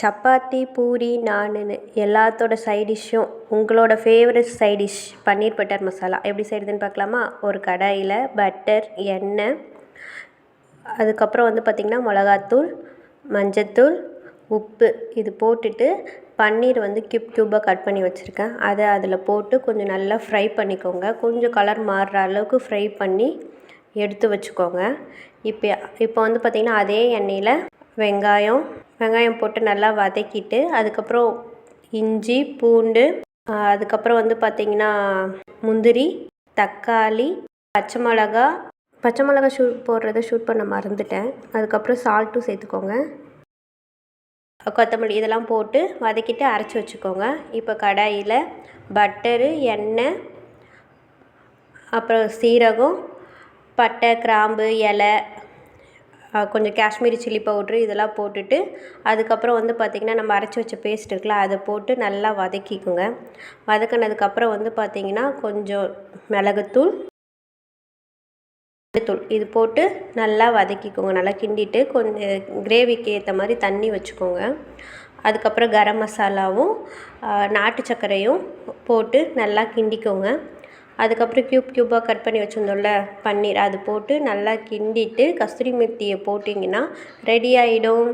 சப்பாத்தி, பூரி, நான்னு எல்லாத்தோட சைட் டிஷ்ஷும் உங்களோட ஃபேவரட் சைட் டிஷ் பன்னீர் பட்டர் மசாலா எப்படி செய்கிறதுன்னு பார்க்கலாமா? ஒரு கடாயில் பட்டர், எண்ணெய், அதுக்கப்புறம் பார்த்திங்கன்னா மிளகாத்தூள், மஞ்சத்தூள், உப்பு இது போட்டுட்டு பன்னீர் க்யூபாக கட் பண்ணி வச்சுருக்கேன். அதை அதில் போட்டு கொஞ்சம் நல்லா ஃப்ரை பண்ணிக்கோங்க. கொஞ்சம் கலர் மாறுற அளவுக்கு ஃப்ரை பண்ணி எடுத்து வச்சுக்கோங்க. இப்போ பார்த்திங்கன்னா அதே எண்ணெயில் வெங்காயம் போட்டு நல்லா வதக்கிட்டு, அதுக்கப்புறம் இஞ்சி, பூண்டு, அதுக்கப்புறம் பார்த்திங்கன்னா முந்திரி, தக்காளி, பச்சை மிளகா போடுறத ஷூட் பண்ண மறந்துட்டேன். அதுக்கப்புறம் சால்ட்டும் சேர்த்துக்கோங்க. கொத்தமல்லி இதெல்லாம் போட்டு வதக்கிட்டு அரைச்சி வச்சுக்கோங்க. இப்போ கடாயில் பட்டரு, எண்ணெய், அப்புறம் சீரகம், பட்டை, கிராம்பு, இலை, கொஞ்சம் காஷ்மீரி சில்லி பவுட்ரு இதெல்லாம் போட்டுட்டு, அதுக்கப்புறம் பார்த்திங்கன்னா நம்ம அரைச்சி வச்ச பேஸ்ட் இருக்குல்ல அதை போட்டு நல்லா வதக்கிக்கோங்க. வதக்கினதுக்கப்புறம் பார்த்திங்கன்னா கொஞ்சம் மிளகுத்தூள் இது போட்டு நல்லா வதக்கிக்கோங்க. நல்லா கிண்டிட்டு கொஞ்சம் கிரேவிக்கு ஏற்ற மாதிரி தண்ணி வச்சுக்கோங்க. அதுக்கப்புறம் கரம் மசாலாவும் நாட்டு சர்க்கரையும் போட்டு நல்லா கிண்டிக்கோங்க. அதுக்கப்புறம் க்யூபாக கட் பண்ணி வச்சுருந்தோம்ல பன்னீர் அது போட்டு நல்லா கிண்டிட்டு கஸ்தூரி மெத்தியை போட்டிங்கன்னா ரெடி ஆகிடும்.